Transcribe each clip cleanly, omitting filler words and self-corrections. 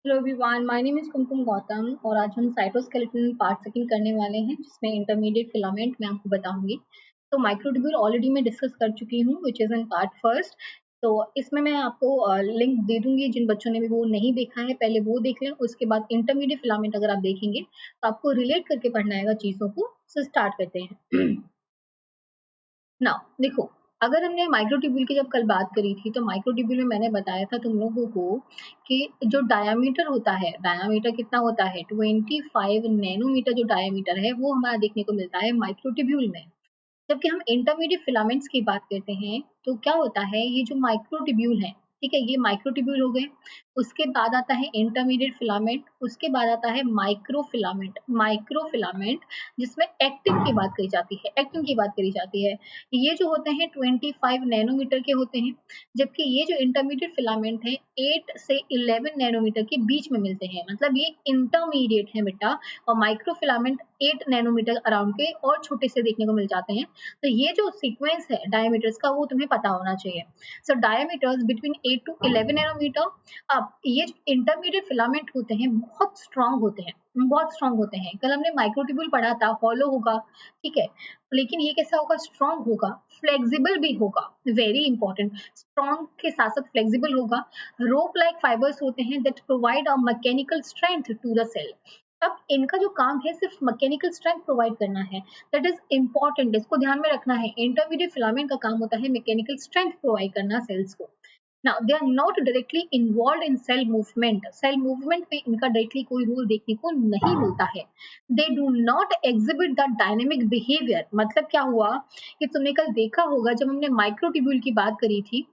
Hello everyone, my name is Kumkum Gautam और आज हम साइटोस्केलेटन पार्ट सेकंड करने वाले हैं जिसमें इंटरमीडिएट फिलामेंट मैं आपको बताऊंगी। तो माइक्रोट्यूब्यूल ऑलरेडी मैं डिस्कस कर चुकी हूँ which is in part first. तो इसमें मैं आपको लिंक दे दूंगी, जिन बच्चों ने भी वो नहीं देखा है पहले वो देख लें। उसके बाद इंटरमीडिएट फिलामेंट अगर आप देखेंगे तो आपको रिलेट करके पढ़ना आएगा चीजों को। सो स्टार्ट करते हैं। ना देखो, अगर हमने माइक्रोट्यूब्यूल की जब कल बात करी थी तो माइक्रोट्यूब्यूल में मैंने बताया था तुम लोगों को कि जो डायामीटर होता है, डायामीटर कितना होता है 25 नैनोमीटर जो डायामीटर है वो हमारा देखने को मिलता है माइक्रोट्यूब्यूल में। जबकि हम इंटरमीडिएट फिलामेंट्स की बात करते हैं तो क्या होता है, ये जो माइक्रोट्यूब्यूल है, ठीक है, ये माइक्रोट्यूब्यूल हो गए। उसके बाद आता है इंटरमीडिएट फिलामेंट, उसके बाद आता है माइक्रोफिलामेंट। माइक्रोफिलामेंट जिसमें एक्टिन की बात करी जाती है, एक्टिन की बात करी जाती है। ये जो होते हैं 25 नैनोमीटर के होते हैं, जबकि ये जो इंटरमीडिएट फिलामेंट है 8 से 11 नैनोमीटर के बीच में मिलते हैं, मतलब ये इंटरमीडिएट है बेटा। और माइक्रोफिलामेंट 8 नैनोमीटर अराउंड के और छोटे से देखने को मिल जाते हैं। तो ये जो सीक्वेंस है डायमीटर्स का वो तुम्हें पता होना चाहिए। सो डायमीटर्स बिटवीन 8 टू 11 नैनोमीटर। अब ये जो इंटरमीडिएट फिलामेंट होते हैं बहुत स्ट्रांग होते हैं, बहुत स्ट्रांग होते हैं। कल हमने माइक्रोट्यूब्यूल पढ़ा था, हॉलो होगा, ठीक है, लेकिन ये कैसा होगा, स्ट्रांग होगा, फ्लेक्सिबल भी होगा, वेरी इंपॉर्टेंट। स्ट्रांग के साथ साथ फ्लेक्सिबल होगा। रोप लाइक फाइबर्स होते हैं that provide a mechanical strength to the cell. अब इनका जो काम है सिर्फ मैकेनिकल स्ट्रेंथ प्रोवाइड करना है, दैट इज इंपॉर्टेंट, इसको ध्यान में रखना है। इंटरमीडिएट फिलामेंट का काम होता है मैकेनिकल स्ट्रेंथ प्रोवाइड करना सेल्स को। Now they are not directly involve in cell movement. Cell movement में इनका डायरेक्टली कोई रोल देखने को नहीं मिलता है। They do not exhibit the dynamic behaviour. मतलब क्या हुआ कि तुमने कल देखा होगा जब हमने माइक्रोट्यूब्यूल की बात करी थी,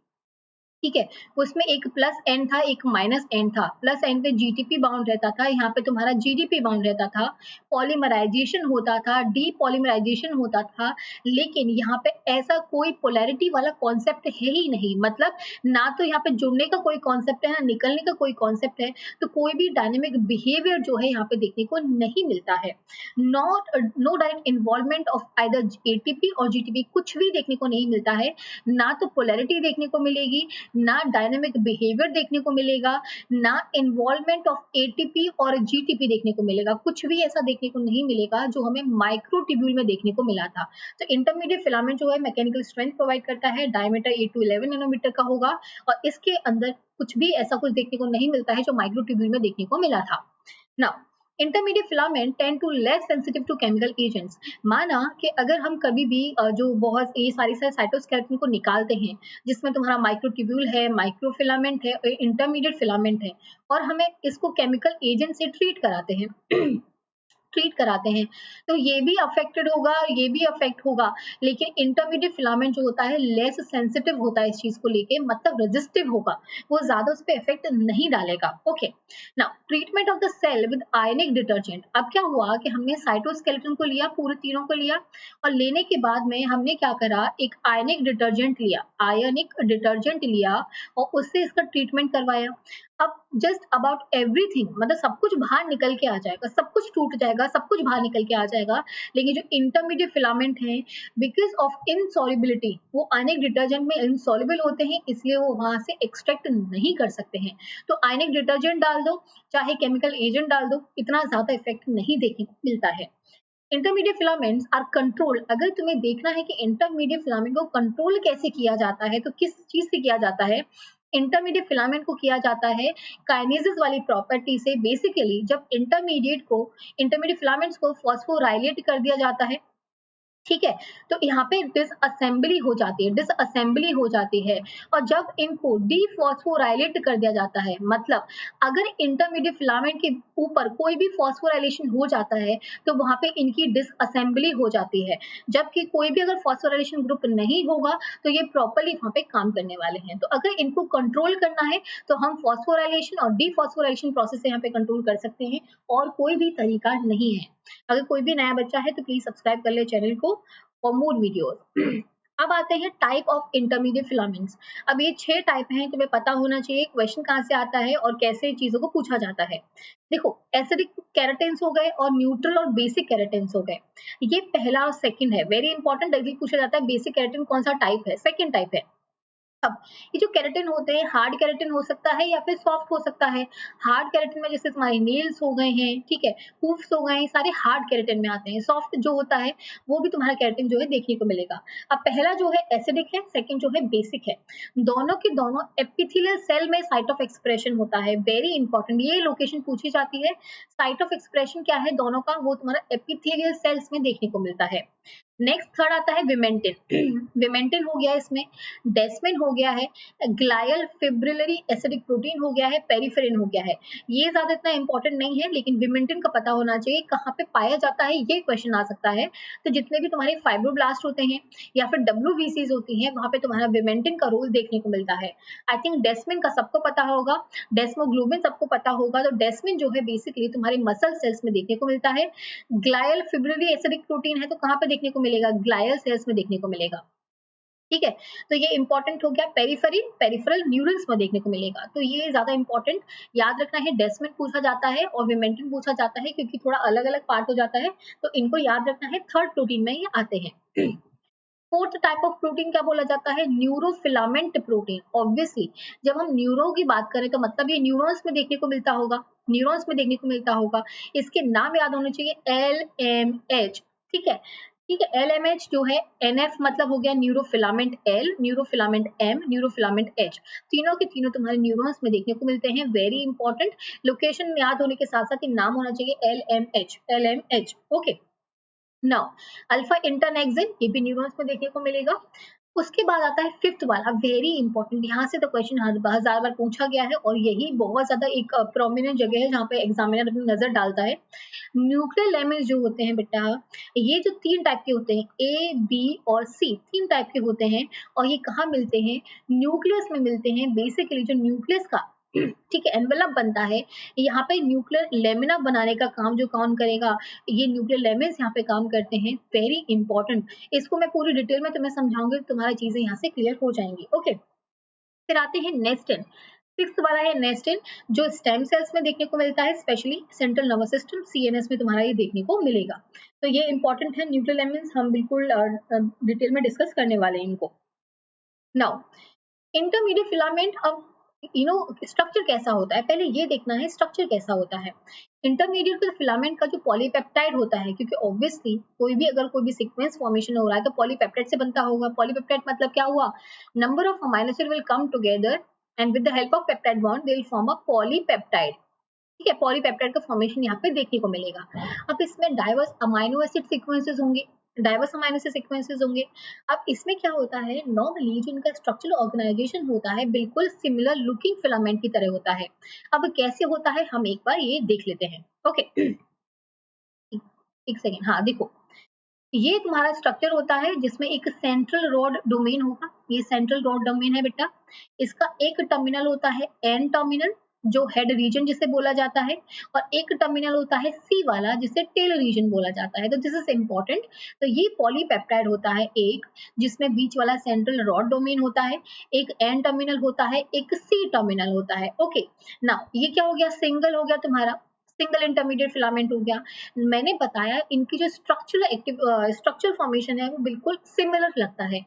ठीक है, उसमें एक प्लस एन था, एक माइनस एन था। प्लस एन पे जीटीपी बाउंड रहता था, यहाँ पे तुम्हारा जीडीपी बाउंड रहता था। पॉलीमराइजेशन होता था, डी पॉलीमराइजेशन होता था। लेकिन यहाँ पे ऐसा कोई पोलैरिटी वाला कॉन्सेप्ट है ही नहीं। मतलब ना तो यहाँ पे जुड़ने का कोई कॉन्सेप्ट है, ना निकलने का कोई कॉन्सेप्ट है। तो कोई भी डायनेमिक बिहेवियर जो है यहाँ पे देखने को नहीं मिलता है। Not know direct involvement of either ATP और जीटीपी, कुछ भी देखने को नहीं मिलता है। ना तो पोलैरिटी देखने को मिलेगी, ना डायनेमिक बिहेवियर देखने को मिलेगा, ना इन्वॉल्वमेंट ऑफ एटीपी और जीटीपी देखने को मिलेगा। कुछ भी ऐसा देखने को नहीं मिलेगा जो हमें माइक्रोट्यूब्यूल में देखने को मिला था। तो इंटरमीडिएट फिलामेंट जो है मैकेनिकल स्ट्रेंथ प्रोवाइड करता है, डायमीटर 8 टू 11 नैनोमीटर का होगा। और इसके अंदर कुछ भी ऐसा कुछ देखने को नहीं मिलता है जो माइक्रोट्यूब्यूल में देखने को मिला था। Now intermediate filament tend to less sensitive to chemical agents. माना कि अगर हम कभी भी जो बहुत ये सारी साइटोस्केलेटन को निकालते हैं जिसमें तुम्हारा माइक्रोट्यूब्यूल है, माइक्रोफिलामेंट है, इंटरमीडिएट फिलामेंट है, और हमें इसको केमिकल एजेंट से ट्रीट कराते हैं ट्रीट कराते हैं, तो ये भी अफेक्टेड होगा, ये भी अफेक्ट होगा। लेकिन इंटरमीडिएट फिलामेंट जो होता है लेस सेंसिटिव होता है इस चीज को लेके, मतलब रेजिस्टिव होगा, वो ज्यादा उस पर इफेक्ट नहीं डालेगा। Okay, now treatment of the cell with ionic detergent. अब क्या हुआ कि हमने साइटोस्केलेटन को लिया, पूरे तीनों को लिया, और लेने के बाद में हमने क्या करा, एक आयनिक डिटर्जेंट लिया, आयनिक डिटर्जेंट लिया और उससे इसका ट्रीटमेंट करवाया। अब जस्ट अबाउट एवरीथिंग, मतलब सब कुछ बाहर निकल के आ जाएगा, सब कुछ टूट जाएगा, सब कुछ बाहर निकल के आ जाएगा। लेकिन जो इंटरमीडिएट फिलामेंट है, बिकॉज ऑफ इनसॉल्युबिलिटी, वो आयनिक डिटर्जेंट में इनसॉल्युबल होते हैं, इसलिए वो वहां से एक्सट्रैक्ट नहीं कर सकते हैं। तो आयनिक डिटर्जेंट डाल दो, चाहे केमिकल एजेंट डाल दो, इतना ज्यादा इफेक्ट नहीं देखने को मिलता है। Intermediate filaments are controlled. अगर तुम्हें देखना है कि इंटरमीडिएट फिलामेंट को कंट्रोल कैसे किया जाता है, तो किस चीज से किया जाता है, इंटरमीडिएट फिलामेंट को किया जाता है काइनेसिस वाली प्रॉपर्टी से। बेसिकली जब इंटरमीडिएट फिलामेंट्स को फॉस्फोराइलेट कर दिया जाता है, ठीक है, तो यहाँ पे डिसअसेंबली हो जाती है, डिसअसेंबली हो जाती है। और जब इनको डीफॉस्फोराइलेट कर दिया जाता है, मतलब अगर इंटरमीडिएट फिलामेंट के ऊपर कोई भी फॉस्फोराइलेशन हो जाता है तो वहां पे इनकी डिसअसेंबली हो जाती है। जबकि कोई भी अगर फॉस्फोराइलेशन ग्रुप नहीं होगा तो ये प्रॉपर्ली वहां पे काम करने वाले हैं। तो अगर इनको कंट्रोल करना है तो हम फॉस्फोराइलेशन और डीफॉस्फोराइलेशन प्रोसेस से यहाँ पे कंट्रोल कर सकते हैं, और कोई भी तरीका नहीं है। अगर कोई भी नया बच्चा है तो प्लीज सब्सक्राइब कर ले चैनल को फॉर मोर वीडियोस। अब आते हैं टाइप ऑफ इंटरमीडिएट फिलामेंट्स। अब ये 6 टाइप हैं, तुम्हें पता होना चाहिए क्वेश्चन कहाँ से आता है और कैसे चीजों को पूछा जाता है। देखो, एसिडिक केराटिन्स हो गए और न्यूट्रल और बेसिक केराटिन्स हो गए। ये पहला और सेकंड है, वेरी इंपॉर्टेंट, डायरेक्टली पूछा जाता है बेसिक केराटिन कौन सा टाइप है, सेकंड टाइप है। अब ये जो केराटिन होते हैं, हार्ड केराटिन हो सकता है या फिर सॉफ्ट हो सकता है। हार्ड केराटिन में जैसे तुम्हारे नेल्स हो गए हैं, ठीक है, हूफ्स हो गए हैं, सारे हार्ड केराटिन में आते हैं। सॉफ्ट जो होता है वो भी तुम्हारा केराटिन जो है देखने को मिलेगा। अब पहला जो है एसिडिक है, सेकंड जो है बेसिक है। दोनों के दोनों एपिथेलियल सेल में साइट ऑफ एक्सप्रेशन होता है। वेरी इंपॉर्टेंट, ये लोकेशन पूछी जाती है। साइट ऑफ एक्सप्रेशन क्या है दोनों का, वो तुम्हारा एपिथेलियल सेल्स में देखने को मिलता है। नेक्स्ट थर्ड आता है विमेंटिन। विमेंटिन हो गया इसमें, डेस्मिन हो गया है, ग्लायल फिब्रिलरी एसिडिक प्रोटीन हो गया है, पेरिफेरिन हो गया है। ये ज्यादा इतना इंपॉर्टेंट नहीं है, लेकिन विमेंटिन का पता होना चाहिए कहाँ पे पाया जाता है, ये क्वेश्चन आ सकता है। तो जितने भी तुम्हारे फाइब्रोब्लास्ट होते हैं या फिर डब्ल्यूबीसीज होती हैं, वहां पे तुम्हारा विमेंटिन का रोल देखने को मिलता है। आई थिंक डेस्मिन का सबको पता होगा, डेस्मोग्लोबिन सबको पता होगा। तो डेस्मिन जो है बेसिकली तुम्हारे मसल सेल्स में देखने को मिलता है। ग्लायल फिब्रिलरी एसिडिक प्रोटीन है तो कहाँ पे देखने को मिलेगा, ग्लायल सेल्स में देखने को मिलेगा। ठीक है, तो ये इंपॉर्टेंट हो गया। पेरिफेरल, पेरिफेरल न्यूरॉन्स में देखने को मिलेगा, तो ये ज्यादा इंपॉर्टेंट याद रखना है। डेस्मिन पूछा जाता है और विमेंटिन पूछा जाता है, क्योंकि थोड़ा अलग अलग पार्ट हो जाता है, तो इनको याद रखना है। थर्ड प्रोटीन में ये आते हैं। फोर्थ टाइप ऑफ प्रोटीन क्या बोला जाता है, न्यूरोफिलामेंट प्रोटीन। ऑब्वियसली जब हम न्यूरो की बात करें तो मतलब ये न्यूरॉन्स में देखने को मिलता होगा, न्यूरॉन्स में देखने को मिलता होगा। इसके नाम याद होने चाहिए, LMH। ठीक है, ठीक है, LMH जो है, NF मतलब हो गया neurofilament L, neurofilament M, neurofilament H। तीनों के तीनों तुम्हारे न्यूरॉन्स में देखने को मिलते हैं। वेरी इंपॉर्टेंट, लोकेशन याद होने के साथ साथ नाम होना चाहिए, LMH, LMH। Okay, now alpha internexin, ये भी न्यूरॉन्स में देखने को मिलेगा। उसके बाद आता है फिफ्थ वाला, वेरी इंपॉर्टेंट। यहाँ से तो क्वेश्चन हजार बार पूछा गया है और यही बहुत ज्यादा एक प्रोमिनेंट जगह है जहाँ पे एग्जामिनर अपनी नजर डालता है। न्यूक्लियर लेमन्स जो होते हैं बेटा, ये जो तीन टाइप के होते हैं, A, B और C, तीन टाइप के होते हैं। और ये कहाँ मिलते हैं, न्यूक्लियस में मिलते हैं। बेसिकली जो न्यूक्लियस का ठीक है एनवेलप बनता है, यहाँ पे न्यूक्लियर लेमिना बनाने का काम जो कौन करेगा, ये न्यूक्लियर लेमिन्स यहाँ पे काम करते हैं। वेरी इंपॉर्टेंट, इसको मैं पूरी डिटेल में तुम्हें समझाऊंगी, तुम्हारी चीजें यहाँ से क्लियर हो जाएंगी। ओके, फिर आते हैं नेस्टिन। सिक्स वाला है नेस्टिन, जो स्टेम सेल्स में देखने को मिलता है, specially central nervous system, CNS में तुम्हारा ये देखने को मिलेगा। तो ये इंपॉर्टेंट है। न्यूक्लियर लेमिन्स हम बिल्कुल डिटेल में डिस्कस करने वाले हैं इनको। नाउ इंटरमीडिएट फिलामेंट, अब स्ट्रक्चर कैसा होता है, पहले ये देखना है स्ट्रक्चर कैसा होता है। इंटरमीडिएट फिलामेंट का जो पॉलीपेप्टाइड होता है, क्योंकि ऑब्वियसली कोई भी अगर कोई भी सीक्वेंस फॉर्मेशन हो रहा है तो पॉलीपेप्टाइड से बनता होगा। पॉलीपेप्टाइड मतलब क्या हुआ, number of amino acid will come together and with the help of peptide bond they will form a polypeptide. ठीक है, पॉलीपेप्टाइड का फॉर्मेशन यहाँ पे देखने को मिलेगा। अब इसमें डाइवर्स अमाइनो एसिड सीक्वेंसेस होंगे, डाइवर्स अमाइनो एसिड सीक्वेंसेस होंगे। अब इसमें क्या होता है, नॉर्मली जो इनका स्ट्रक्चरल ऑर्गेनाइजेशन होता है बिल्कुल सिमिलर लुकिंग फिलामेंट की तरह होता है। अब कैसे होता है हम एक बार ये देख लेते हैं। ओके, एक सेकेंड, हाँ देखो, ये तुम्हारा स्ट्रक्चर होता है जिसमें एक सेंट्रल रॉड डोमेन होगा। ये सेंट्रल रॉड डोमेन है बेटा। इसका एक टर्मिनल होता है एन टर्मिनल, जो हेड रीजन जिसे बोला जाता है, और एक टर्मिनल होता है सी वाला जिसे टेल रीजन बोला जाता है। तो दिस इज इंपॉर्टेंट। तो ये पॉलीपेप्टाइड होता है एक, जिसमें बीच वाला सेंट्रल रॉड डोमेन होता है, एक एन टर्मिनल होता है, एक सी टर्मिनल होता है। ओके, नाउ ये क्या हो गया, सिंगल हो गया तुम्हारा, सिंगल इंटरमीडिएट फिलामेंट हो गया। मैंने बताया इनकी जो स्ट्रक्चरल फॉर्मेशन है वो बिल्कुल सिमिलर लगता है।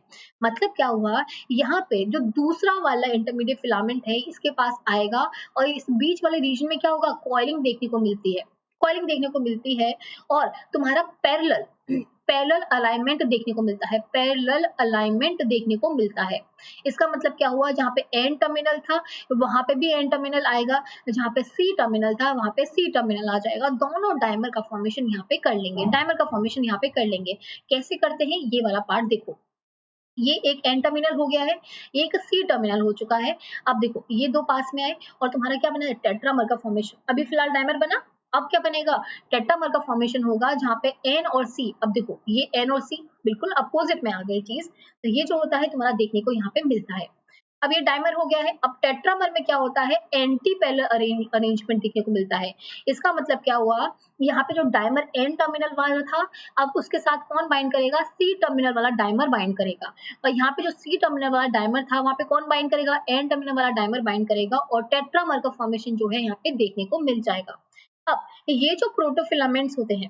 मतलब क्या हुआ, यहाँ पे जो दूसरा वाला इंटरमीडिएट फिलामेंट है इसके पास आएगा और इस बीच वाले रीजन में क्या होगा, कॉइलिंग देखने को मिलती है, कॉइलिंग देखने को मिलती है। और तुम्हारा पैरेलल पैरेलल अलाइनमेंट देखने को मिलता है, पैरेलल अलाइनमेंट देखने को मिलता है। इसका मतलब क्या हुआ, जहाँ पे एन टर्मिनल था वहां पे भी एन टर्मिनल आएगा, जहाँ पे सी टर्मिनल था वहां पे सी टर्मिनल आ जाएगा। दोनों डायमर का फॉर्मेशन यहाँ पे कर लेंगे, डायमर का फॉर्मेशन यहाँ पे कर लेंगे। कैसे करते हैं ये वाला पार्ट देखो, ये एक एन टर्मिनल हो गया है, एक सी टर्मिनल हो चुका है। अब देखो ये दो पास में आए और तुम्हारा क्या बना है, टेट्रामर का फॉर्मेशन। अभी फिलहाल डायमर बना, अब क्या बनेगा, टेट्रामर का फॉर्मेशन होगा, जहाँ पे एन और सी, अब देखो ये एन और सी बिल्कुल अपोजिट में आ गई चीज। तो ये जो होता है तुम्हारा देखने को यहाँ पे मिलता है। अब ये डायमर हो गया है। अब टेट्रामर में क्या होता है, एंटी पैरेलल अरेंजमेंट देखने को मिलता है। इसका मतलब क्या हुआ, यहाँ पे जो डायमर एन टर्मिनल वाला था, अब उसके साथ कौन बाइंड करेगा, सी टर्मिनल वाला डायमर बाइंड करेगा। और यहाँ पे जो सी टर्मिनल वाला डायमर था वहां पे कौन बाइंड करेगा, एन टर्मिनल वाला डायमर बाइंड करेगा, और टेट्रामर का फॉर्मेशन जो है यहाँ पे देखने को मिल जाएगा। अब ये जो प्रोटोफिलामेंट्स होते हैं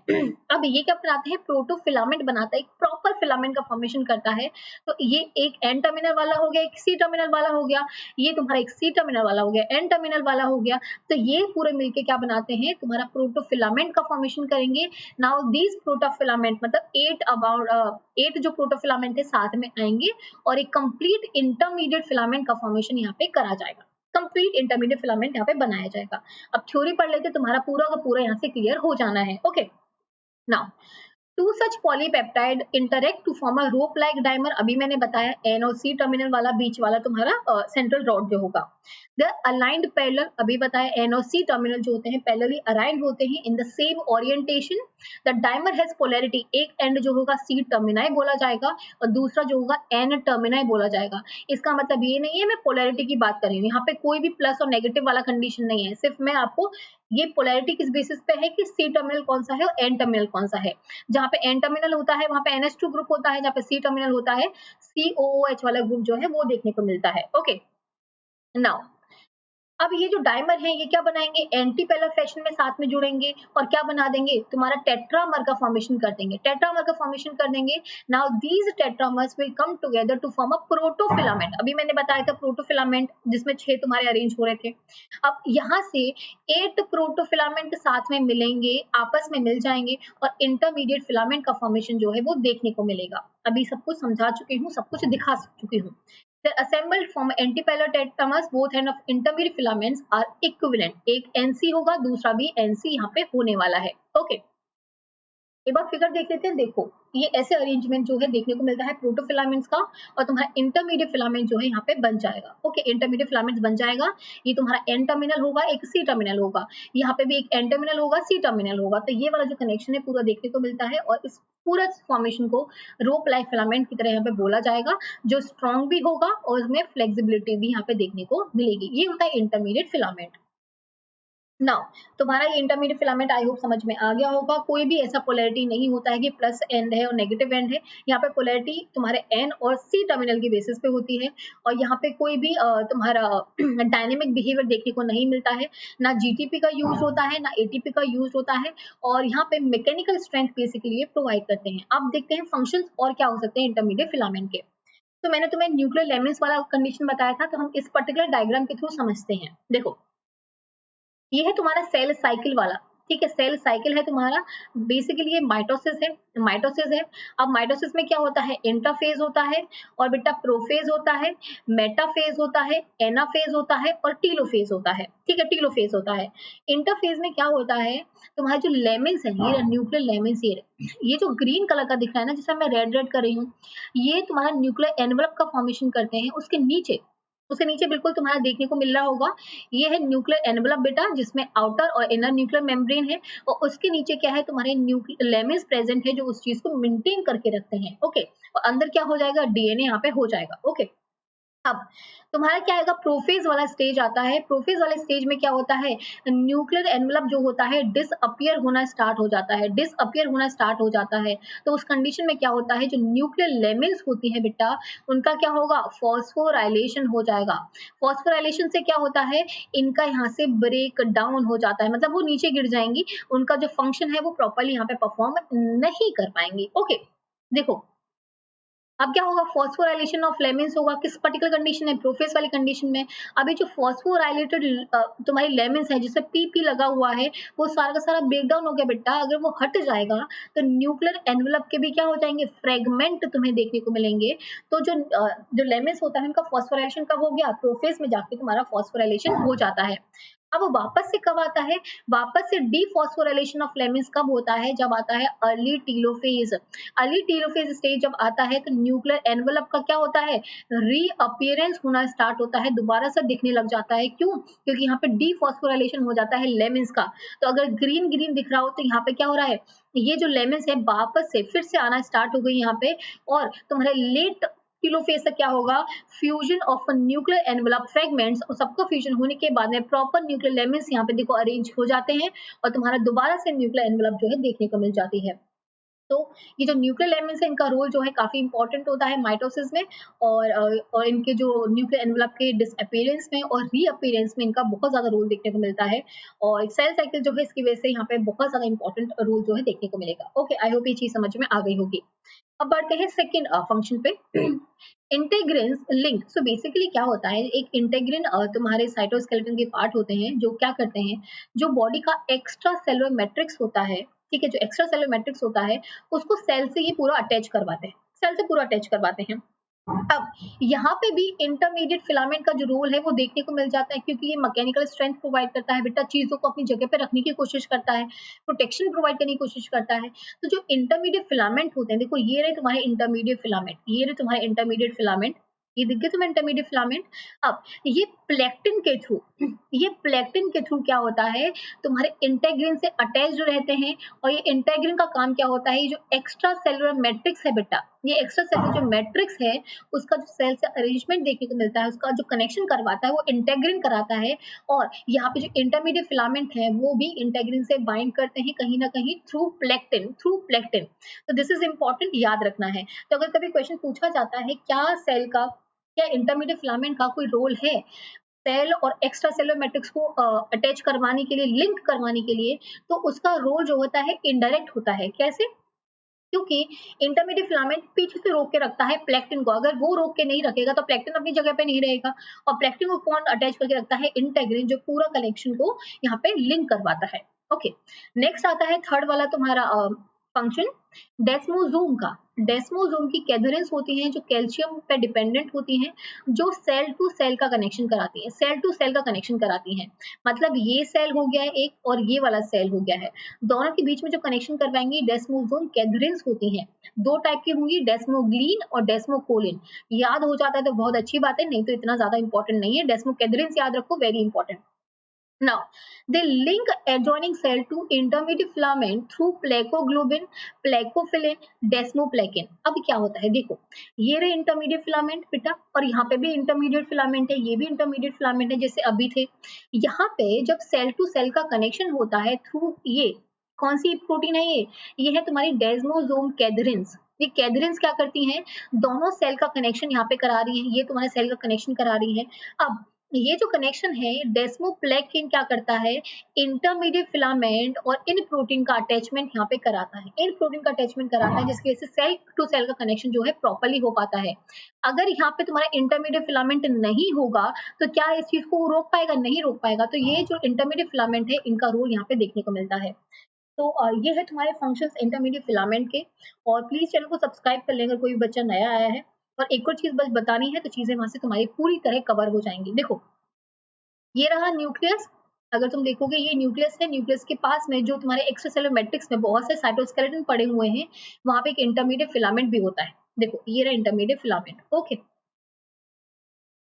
अब ये क्या बनाते हैं, प्रोटोफिलामेंट बनाता है, एक प्रॉपर फिलामेंट का फॉर्मेशन करता है। तो ये एक एन टर्मिनल वाला हो गया, एक सी टर्मिनल वाला हो गया, ये तुम्हारा एक सी टर्मिनल वाला हो गया, एन टर्मिनल वाला हो गया। तो ये पूरे मिलके क्या बनाते हैं, तुम्हारा प्रोटोफिलामेंट का फॉर्मेशन करेंगे। नाउ दीज प्रोटोफिलामेंट मतलब 8 जो प्रोटोफिलामेंट है साथ में आएंगे और एक कंप्लीट इंटरमीडिएट फिलामेंट का फॉर्मेशन यहाँ पे करा जाएगा, कंप्लीट इंटरमीडिएट फिलामेंट यहाँ पे बनाया जाएगा। अब थ्योरी पढ़ लेते, तुम्हारा पूरा का पूरा यहाँ से क्लियर हो जाना है। Okay, now to such polypeptide interact to form a rope like dimer. अभी मैंने बताया एन और सी टर्मिनल वाला बीच वाला तुम्हारा सेंट्रल रॉड जो होगा, द अलाइंड पैरेलल, अभी बताया एन और सी टर्मिनल जो होते हैं पैरेलली अलाइंड होते हैं in the same orientation. The dimer has polarity, एक एंड जो होगा सी टर्मिनाई बोला जाएगा और दूसरा जो होगा एन टर्मिनाई बोला जाएगा। इसका मतलब ये नहीं है मैं पोलैरिटी की बात कर रही हूँ, यहाँ पे कोई भी प्लस और नेगेटिव वाला कंडीशन नहीं है, सिर्फ मैं आपको ये पोलैरिटी किस बेसिस पे है कि सी टर्मिनल कौन सा है और एन टर्मिनल कौन सा है। जहाँ पे एन टर्मिनल होता है वहां पे NH2 ग्रुप होता है, जहाँ पे सी टर्मिनल होता है COOH वाला ग्रुप जो है वो देखने को मिलता है। ओके, नाउ अब ये जो डाइमर है ये क्या बनाएंगे, एंटी पैरेलल फैशन में साथ में जुड़ेंगे और क्या बना देंगे, तुम्हारा टेट्रामर का फॉर्मेशन कर देंगे, टेट्रामर का फॉर्मेशन कर देंगे। Now these tetramers will come together to form a protofilament. अभी मैंने बताया था प्रोटोफिलामेंट जिसमें 6 तुम्हारे अरेंज हो रहे थे। अब यहाँ से 8 प्रोटोफिलामेंट साथ में मिलेंगे, आपस में मिल जाएंगे और इंटरमीडिएट फिलामेंट का फॉर्मेशन जो है वो देखने को मिलेगा। अभी सब कुछ समझा चुकी हूँ, सब कुछ दिखा चुकी हूँ। They're assembled from antiparallel tetramers. Both end of intermediate filaments are equivalent. एक NC होगा, दूसरा भी NC यहाँ पे होने वाला है। ओके, एक बार फिगर देख लेते हैं। देखो ये ऐसे अरेंजमेंट जो है देखने को मिलता है प्रोटोफिलामेंट्स का और तुम्हारा इंटरमीडिएट फिलामेंट जो है यहाँ पे बन जाएगा। ओके, इंटरमीडिएट फिलामेंट बन जाएगा। ये तुम्हारा एन टर्मिनल होगा, एक सी टर्मिनल होगा, यहाँ पे भी एक एन टर्मिनल होगा, सी टर्मिनल होगा। तो ये वाला जो कनेक्शन है पूरा देखने को मिलता है और इस पूरा फॉर्मेशन को रोप लाइक फिलामेंट की तरह यहाँ पे बोला जाएगा, जो स्ट्रॉन्ग भी होगा और उसमें फ्लेक्सिबिलिटी भी यहाँ पे देखने को मिलेगी। ये होता है इंटरमीडिएट फिलामेंट। नाउ तुम्हारा ये इंटरमीडिएट फिलामेंट आई होप समझ में आ गया होगा। कोई भी ऐसा पोलैरिटी नहीं होता है कि प्लस एंड है और नेगेटिव एंड है। यहाँ पे पोलैरिटी तुम्हारे एन और सी टर्मिनल के बेसिस पे होती है और यहाँ पे कोई भी तुम्हारा डायनेमिक बिहेवियर देखने को नहीं मिलता है, ना जीटीपी का यूज होता है ना एटीपी का यूज होता है और यहाँ पे मैकेनिकल स्ट्रेंथ बेसिकली प्रोवाइड करते हैं। अब देखते हैं फंक्शन और क्या हो सकते हैं इंटरमीडिएट फिलामेंट के। तो मैंने तुम्हें न्यूक्लियर लेमेंस वाला कंडीशन बताया था, तो हम इस पर्टिकुलर डायग्राम के थ्रू समझते हैं। देखो ये है तुम्हारा सेल साइकिल वाला, ठीक है, सेल साइकिल है तुम्हारा। बेसिकली ये माइटोसिस है, माइटोसिस है। अब माइटोसिस में क्या होता है, इंटरफेज होता है और बेटा प्रोफेज होता है, मेटाफेज होता है, एनाफेज होता है और टीलोफेज होता है, ठीक है, टीलोफेज होता है। इंटरफेज में क्या होता है, तुम्हारे जो लेमेंस है ये न्यूक्लियर लेमेंस, ये जो ग्रीन कलर का दिख रहा है ना जिसे मैं रेड रेड कर रही हूँ, ये तुम्हारा न्यूक्लियर एनवलप का फॉर्मेशन करते हैं। उसके नीचे बिल्कुल तुम्हारा देखने को मिल रहा होगा, ये है न्यूक्लियर एनवलप बेटा, जिसमें आउटर और इनर न्यूक्लियर मेम्ब्रेन है और उसके नीचे क्या है, तुम्हारे न्यूक्लियर लेमेंस प्रेजेंट है जो उस चीज को मेंटेन करके रखते हैं। ओके, और अंदर क्या हो जाएगा, डीएनए यहाँ पे हो जाएगा। ओके, अब तुम्हारा क्या आएगा, प्रोफेज वाला स्टेज आता है। प्रोफेज वाले स्टेज में क्या होता है, न्यूक्लियर एनवलप जो होता है डिसअपियर होना स्टार्ट हो जाता है, डिसअपियर होना स्टार्ट हो जाता है। तो उस कंडीशन में क्या होता है, जो न्यूक्लियर लेमेंस होती है बेटा, उनका क्या होगा, फॉस्फोराइलेशन हो जाएगा। फॉस्फोराइलेशन से क्या होता है, इनका यहाँ से ब्रेक डाउन हो जाता है, मतलब वो नीचे गिर जाएंगी, उनका जो फंक्शन है वो प्रॉपरली यहाँ पे परफॉर्म नहीं कर पाएंगी। ओके, देखो अब क्या होगा, फॉस्फोराइलेशन ऑफ लेमेंस होगा, किस पर्टिकुलर कंडीशन में, प्रोफेज वाली कंडीशन में। अभी जो फॉस्फोराइलेटेड तुम्हारी लेमेंस है जिससे पी लगा हुआ है, वो सारा का सारा ब्रेक डाउन हो गया बेटा। अगर वो हट जाएगा तो न्यूक्लियर एनवलप के भी क्या हो जाएंगे, फ्रेगमेंट तुम्हें देखने को मिलेंगे। तो जो लेमेंस होता है उनका फॉस्फोराइलेशन कब हो गया, प्रोफेज में जाके तुम्हारा फॉस्फोराइलेशन हो जाता है। अब वो वापस से कब आता है, वापस से डीफॉस्फोराइलेशन ऑफ लेमेंस कब होता है, जब आता है early telophase. Early telophase stage जब आता है तो न्यूक्लियर एनवलप का क्या होता है, रीअपियरेंस होना स्टार्ट होता है, दोबारा से दिखने लग जाता है। क्यों, क्योंकि यहाँ पे डीफॉस्फोराइलेशन हो जाता है लेमेंस का। तो अगर ग्रीन ग्रीन दिख रहा हो तो यहाँ पे क्या हो रहा है, ये जो लेमेंस है वापस से फिर से आना स्टार्ट हो गई यहाँ पे। और तुम्हारे लेट टीलोफेज से क्या होगा, fusion of nuclear envelope fragments, और सबका फ्यूजन होने के बाद में प्रॉपर न्यूक्लियर लेमेंस यहाँ पे देखो अरेंज हो जाते हैं और तुम्हारा दोबारा से न्यूक्लियर एनवलप जो है देखने को मिल जाती है। तो ये जो न्यूक्लियर एलिमेंट्स है इनका रोल जो है काफ़ी इम्पोर्टेंट होता है माइटोसिस में और इनके जो न्यूक्लियर एनवेलप के डिसअपीयरेंस में और रीअपीयरेंस में इनका बहुत ज़्यादा रोल देखने को मिलता है और सेल साइकिल जो है इसकी वजह से यहाँ पे बहुत ज़्यादा इम्पोर्टेंट रोल जो है देखने को मिलेगा। ओके, आई होप ये चीज़ समझ में आ गई होगी। अब बढ़ते हैं सेकंड फंक्शन पे। इंटेग्रिन्स लिंक। सो बेसिकली क्या होता है, एक इंटेग्रिन तुम्हारे साइटोस्केलेटन के पार्ट होते हैं जो क्या करते हैं, जो बॉडी का एक्स्ट्रा सेलुलर मैट्रिक्स होता है, ठीक है, जो एक्स्ट्रा सेलुलर मैट्रिक्स होता है उसको सेल से ये पूरा अटैच करवाते हैं, सेल से पूरा अटैच करवाते हैं। अब यहाँ पे भी इंटरमीडिएट फिलामेंट का जो रोल है वो देखने को मिल जाता है, क्योंकि ये मैकेनिकल स्ट्रेंथ प्रोवाइड करता है, बेटा चीजों को अपनी जगह पे रखने की कोशिश करता है, प्रोटेक्शन प्रोवाइड करने की कोशिश करता है। तो जो इंटरमीडिएट फिलामेंट होते हैं, देखो ये रहे तुम्हारे इंटरमीडिएट फिलामेंट, ये रहे तुम्हारे इंटरमीडिएट फिलामेंट, ये दिख गए तुम्हें इंटरमीडिएट फिलामेंट। अब ये प्लेक्टिन के थ्रू, ये प्लेक्टिन के थ्रू क्या होता है, तुम्हारे इंटेग्रिन से अटैच्ड रहते हैं और ये इंटेग्रिन का काम क्या होता है, ये जो एक्स्ट्रा सेलुलर मैट्रिक्स है बेटा, ये एक्स्ट्रा सेलुलर जो मैट्रिक्स है उसका जो सेल से अरेंजमेंट देखने को मिलता है, उसका जो कनेक्शन करवाता है वो इंटेग्रिन कराता है। और यहाँ पे जो इंटरमीडिएट फिलामेंट है वो भी इंटेग्रिन से बाइंड करते हैं कहीं ना कहीं थ्रू प्लेक्टिन, थ्रू प्लेक्टिन। तो दिस इज इंपॉर्टेंट, याद रखना है। तो अगर कभी क्वेश्चन पूछा जाता है क्या सेल का, क्या इंटरमीडिएट फिलामेंट का कोई रोल है सेल और एक्स्ट्रा सेलुलर मैट्रिक्स को अटैच करवाने के लिए, लिंक करवाने के लिए, तो उसका रोल जो होता है इनडायरेक्ट होता है। कैसे? क्योंकि इंटरमीडिएट फिलामेंट पीछे से रोक के रखता है प्लेक्टिन को, अगर वो रोक के नहीं रखेगा तो प्लेक्टिन अपनी जगह पे नहीं रहेगा और प्लेक्टिन को कौन अटैच करके रखता है, इंटेग्रिन, जो पूरा कनेक्शन को यहाँ पे लिंक करवाता है। ओके, नेक्स्ट आता है थर्ड वाला तुम्हारा फंक्शन डेस्मोजोम का। डेस्मोजोम की कैदरेंस होती हैं जो कैल्शियम पे डिपेंडेंट होती हैं, जो सेल टू सेल का कनेक्शन कराती है, सेल टू सेल का कनेक्शन कराती हैं। मतलब ये सेल हो गया है एक और ये वाला सेल हो गया है, दोनों के बीच में जो कनेक्शन करवाएंगी डेस्मोजोम कैदरेंस होती हैं। दो टाइप की होंगी, डेस्मोग्लीन और डेस्मोकोलिन। याद हो जाता है तो बहुत अच्छी बात है, नहीं तो इतना ज्यादा इंपॉर्टेंट नहीं है। डेस्मोकैदरेंस याद रखो, very important. Now, they link adjoining cell to intermediate filament through plakoglobin, plakophilin, desmoplekin। अब क्या होता है देखो, ये रहे इंटरमीडिएट फिलामेंट बेटा और यहाँ पे भी इंटरमीडिएट फिलामेंट है, ये भी इंटरमीडिएट फिलामेंट है जैसे अभी थे। यहाँ पे जब सेल टू सेल का कनेक्शन होता है थ्रू ये कौन सी प्रोटीन है, ये है तुम्हारी डेस्मोजोम कैदरेंस। ये कैदरेंस क्या करती हैं, दोनों सेल का कनेक्शन यहाँ पे करा रही हैं, ये तुम्हारे सेल का कनेक्शन करा रही है। अब ये जो कनेक्शन है डेस्मोप्लेकिन क्या करता है, इंटरमीडिएट फिलामेंट और इन प्रोटीन का अटैचमेंट यहाँ पे कराता है, इन प्रोटीन का अटैचमेंट कराता है जिसकी वजह से सेल टू सेल का कनेक्शन जो है प्रॉपर्ली हो पाता है। अगर यहाँ पे तुम्हारा इंटरमीडिएट फिलामेंट नहीं होगा तो क्या इस चीज को रोक पाएगा, नहीं रोक पाएगा। तो ये जो इंटरमीडिएट फिलामेंट है इनका रोल यहाँ पे देखने को मिलता है। तो ये है तुम्हारे फंक्शंस इंटरमीडिएट फिलामेंट के। और प्लीज चैनल को सब्सक्राइब कर लें अगर कोई बच्चा नया आया है। और एक और चीज बस बतानी है तो चीजें वहां से तुम्हारी पूरी तरह कवर हो जाएंगी। देखो ये रहा न्यूक्लियस, अगर तुम देखोगे ये न्यूक्लियस है, न्यूक्लियस के पास में जो तुम्हारे एक्स्ट्रासेलुलर मैट्रिक्स में बहुत से साइटोस्केलेटन पड़े हुए हैं, वहां पे एक इंटरमीडिएट फिलामेंट भी होता है। देखो ये रहा intermediate filament. Okay,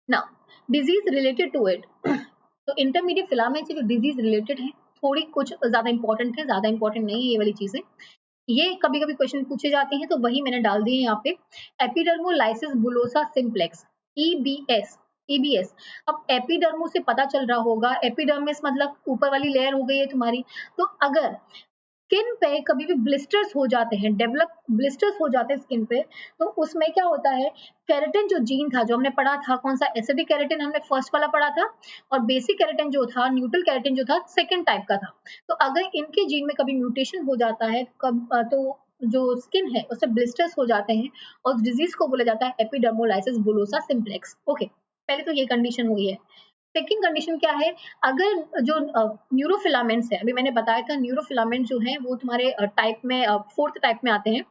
now disease related to it. तो इंटरमीडिएट फिलामेंट से जो डिजीज रिलेटेड है थोड़ी कुछ ज्यादा इंपॉर्टेंट है, ज्यादा इंपॉर्टेंट नहीं है ये वाली चीजें। ये कभी कभी क्वेश्चन पूछे जाते हैं तो वही मैंने डाल दिए यहाँ पे। एपिडर्मोलाइसिस बुलोसा सिंप्लेक्स, ईबीएस, ईबीएस। अब एपिडर्मो से पता चल रहा होगा, एपिडर्मिस मतलब ऊपर वाली लेयर हो गई है तुम्हारी। तो अगर स्किन पे कभी भी ब्लिस्टर्स हो जाते हैं, डेवलप ब्लिस्टर्स हो जाते हैं स्किन पे, तो उसमें क्या होता है, केराटिन जो जीन था जो हमने पढ़ा था, कौन सा एसिडिक केराटिन हमने फर्स्ट वाला पढ़ा था, और बेसिक केराटिन जो था, न्यूट्रल केराटिन जो था सेकंड टाइप का था। तो अगर इनके जीन में कभी म्यूटेशन हो जाता है तो जो स्किन है उससे ब्लिस्टर्स हो जाते हैं और डिजीज को बोला जाता है एपिडर्मोलाइसिस बुलोसा सिंप्लेक्स। ओके, पहले तो ये कंडीशन हुई है। सेकंड कंडीशन क्या है, अगर जो न्यूरोफिलामेंट्स है, अभी मैंने बताया था न्यूरोफिलामेंट जो है वो तुम्हारे टाइप में फोर्थ टाइप में आते हैं,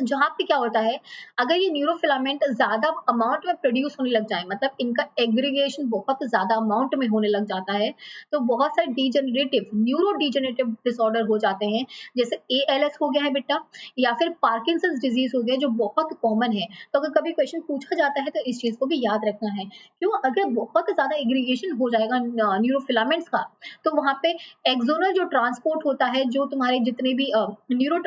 जहाँ पे क्या होता है, अगर ये न्यूरोफिलामेंट ज्यादा अमाउंट में प्रोड्यूस होने लग जाए, मतलब इनका एग्रीगेशन बहुत ज्यादा अमाउंट में होने लग जाता है, तो बहुत सारे डिजेनरेटिव, न्यूरो डिजेनरेटिव डिसऑर्डर हो जाते हैं, जैसे एएलएस हो गया है बेटा, या फिर पार्किंसंस डिजीज हो गया जो बहुत कॉमन है। तो अगर कभी क्वेश्चन पूछा जाता है तो इस चीज को भी याद रखना है। क्यों, अगर बहुत ज्यादा एग्रीगेशन हो जाएगा न्यूरोफिलामेंट्स का, तो वहां पे एक्सोनल जो ट्रांसपोर्ट होता है, जो तुम्हारे जितने भी न्यूरो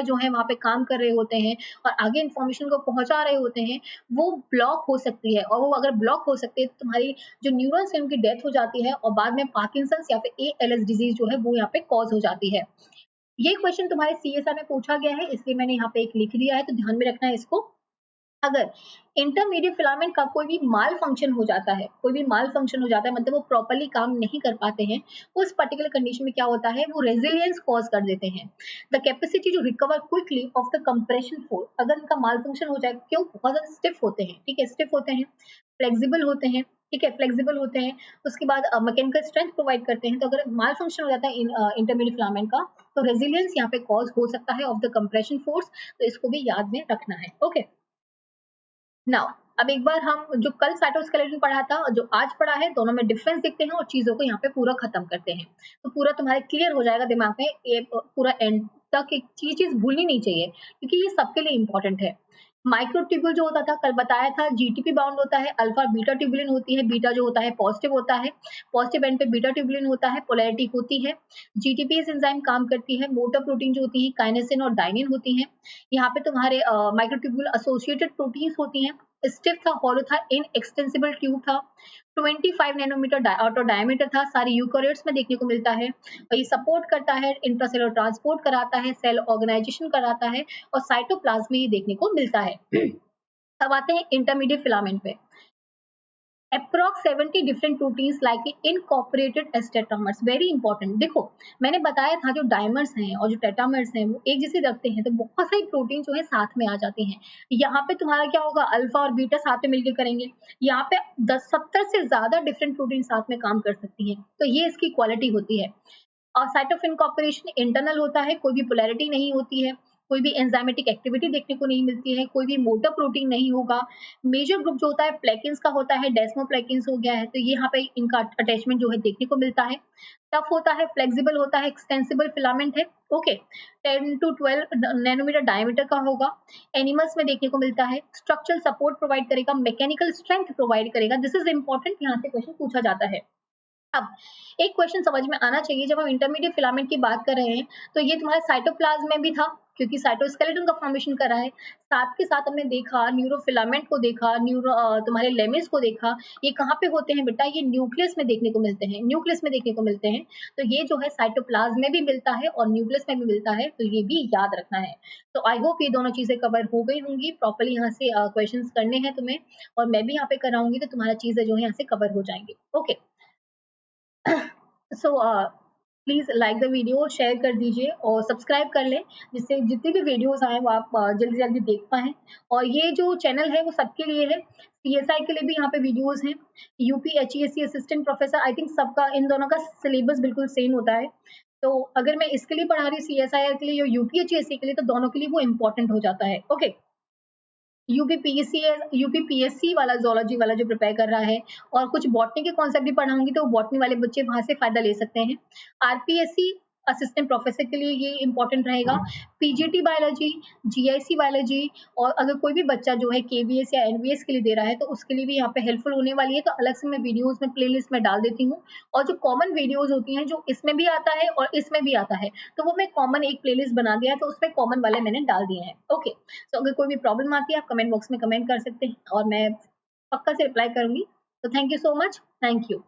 जो है वहां पे काम कर रहे होते हैं और आगे इंफॉर्मेशन को पहुंचा रहे होते हैं, वो ब्लॉक हो सकती है। और वो अगर ब्लॉक हो सकती है तो तुम्हारी जो न्यूरॉन्स है उनकी डेथ हो जाती है और बाद में पार्किंसंस या फिर एएलएस डिजीज जो है वो यहाँ पे कॉज हो जाती है। ये क्वेश्चन तुम्हारे CSR में पूछा गया है, इसलिए मैंने यहाँ पे एक लिख दिया है, तो ध्यान में रखना है इसको। अगर इंटरमीडिएट फिलामेंट का कोई भी माल फंक्शन हो जाता है, कोई भी माल फंक्शन हो जाता है, मतलब वो प्रॉपर्ली काम नहीं कर पाते हैं, उस पर्टिकुलर कंडीशन में क्या होता है, वो रेजिलियंस कॉज कर देते हैं। The capacity to recover quickly of the compression force, अगर इनका माल फंक्शन हो जाए, क्यों, बहुत ज्यादा स्टिफ होते हैं, ठीक है, स्टिफ होते हैं, फ्लेक्सिबल होते हैं, ठीक है, फ्लेक्सिबल होते हैं, उसके बाद मैकेनिकल स्ट्रेंथ प्रोवाइड करते हैं, तो अगर माल फंक्शन हो जाता है इंटरमीडिएट फिलामेंट का, तो रेजिलियंस यहाँ पे कॉज हो सकता है ऑफ द कंप्रेशन फोर्स, तो इसको भी याद में रखना है। ओके, नाउ अब एक बार हम जो कल साइटोस्केलेटन पढ़ा था और जो आज पढ़ा है, दोनों में डिफरेंस देखते हैं और चीजों को यहाँ पे पूरा खत्म करते हैं, तो पूरा तुम्हारे क्लियर हो जाएगा दिमाग में, ये पूरा एंड तक एक चीज भूलनी नहीं चाहिए, क्योंकि ये सबके लिए इंपॉर्टेंट है। माइक्रोट्यूब्यूल जो होता था, कल बताया था, जीटीपी बाउंड होता है, अल्फा बीटा ट्यूबुलिन होती है, बीटा जो होता है पॉजिटिव होता है, पॉजिटिव एंड पे बीटा ट्यूबुलिन होता है, पोलैरिटी होती है। जीटीपीएस एंजाइम काम करती है, मोटर प्रोटीन जो होती है काइनेसिन और डाइनिन होती है। यहाँ पे तुम्हारे माइक्रोट्यूब्यूल एसोसिएटेड प्रोटीन्स होती हैं, स्टिफ था, हॉलो था, इनएक्सटेंसिबल ट्यूब था, 25 नैनोमीटर आउटर डायमीटर था, सारे यूकेरियोट्स में देखने को मिलता है, और ये सपोर्ट करता है, इंट्रासेलुलर ट्रांसपोर्ट कराता है, सेल ऑर्गेनाइजेशन कराता है, और साइटोप्लाज्म में ये देखने को मिलता है। अब आते हैं इंटरमीडिएट फिलामेंट पे। Approx 70 different proteins like incorporated as tetramers, very important. देखो मैंने बताया था जो डायमर्स हैं और जो टेट्रामर्स हैं वो एक जैसे रखते हैं, तो बहुत सारी प्रोटीन जो है साथ में आ जाती हैं। यहाँ पे तुम्हारा क्या होगा, अल्फा और बीटा साथ में मिलकर करेंगे, यहाँ पे 10-70 से ज्यादा डिफरेंट प्रोटीन साथ में काम कर सकती हैं, तो ये इसकी क्वालिटी होती है। और साइट ऑफ इनकॉर्पोरेशन इंटरनल होता है, कोई भी पोलैरिटी नहीं होती है, कोई भी एंजाइमेटिक एक्टिविटी देखने को नहीं मिलती है, कोई भी मोटर प्रोटीन नहीं होगा। मेजर ग्रुप जो होता है प्लेकिन्स का होता है, डेस्मोप्लेकिन्स हो गया है, तो ये यहाँ पे इनका अटैचमेंट जो है देखने को मिलता है। टफ होता है, फ्लेक्सिबल होता है, एक्सटेंसिबल फिलामेंट है। ओके, 10 to 12 नैनोमीटर डायमीटर का होगा, एनिमल्स में देखने को मिलता है, स्ट्रक्चरल सपोर्ट प्रोवाइड करेगा, मैकेनिकल स्ट्रेंथ प्रोवाइड करेगा। दिस इज इंपॉर्टेंट, यहाँ से क्वेश्चन पूछा जाता है। अब एक क्वेश्चन समझ में आना चाहिए, जब हम इंटरमीडिएट फिलामेंट की बात कर रहे हैं, तो ये तुम्हारे साइटोप्लाज्म में भी था, क्योंकि साइटोस्केलेटन का फॉर्मेशन करा है, साथ के साथ हमने देखा न्यूरोफिलामेंट को देखा, तुम्हारे लेमिस को देखा, ये कहाँ पे होते हैं बेटा, ये न्यूक्लियस में देखने को मिलते हैं, न्यूक्लियस में देखने को मिलते हैं, तो ये जो है साइटोप्लाज्म में भी मिलता है और न्यूक्लियस में भी मिलता है, तो ये भी याद रखना है। तो आई होप ये दोनों चीजें कवर हो गई होंगी प्रॉपर्ली, यहाँ से क्वेश्चन करने हैं तुम्हें, और मैं भी यहाँ पे कराऊंगी, तो तुम्हारा चीजें जो है यहाँ से कवर हो जाएंगी। Okay, so please like the video, share कर दीजिए और सब्सक्राइब कर लें, जिससे जितनी भी वीडियोस आए वो आप जल्दी जल्दी देख पाएं। और ये जो चैनल है वो सबके लिए है, CSI के लिए भी यहाँ पे वीडियोस हैं, UP HESC assistant professor, I think सबका इन दोनों का सिलेबस बिल्कुल सेम होता है, तो अगर मैं इसके लिए पढ़ा रही हूँ CSIR के लिए या यूपी HESC के लिए, तो दोनों के लिए वो इम्पोर्टेंट हो जाता है। ओके, यूपीपीएससी वाला जोलॉजी वाला जो प्रिपेयर कर रहा है, और कुछ बॉटनी के कॉन्सेप्ट भी पढ़ाऊंगी, तो बॉटनी वाले बच्चे वहां से फायदा ले सकते हैं। आरपीएससी असिस्टेंट प्रोफेसर के लिए ये इंपॉर्टेंट रहेगा, पीजीटी बायोलॉजी, जीआईसी बायोलॉजी, और अगर कोई भी बच्चा जो है केवीएस या एनवीएस के लिए दे रहा है, तो उसके लिए भी यहाँ पे हेल्पफुल होने वाली है, तो अलग से मैं वीडियोस में प्लेलिस्ट में डाल देती हूँ। और जो कॉमन वीडियोस होती हैं, जो इसमें भी आता है और इसमें भी आता है, तो वो मैं कॉमन एक प्लेलिस्ट बना दिया है, तो उसमें कॉमन वाले मैंने डाल दिए हैं। ओके, तो अगर कोई भी प्रॉब्लम आती है आप कमेंट बॉक्स में कमेंट कर सकते हैं, और मैं पक्का से रिप्लाई करूंगी। तो thank you so much, thank you.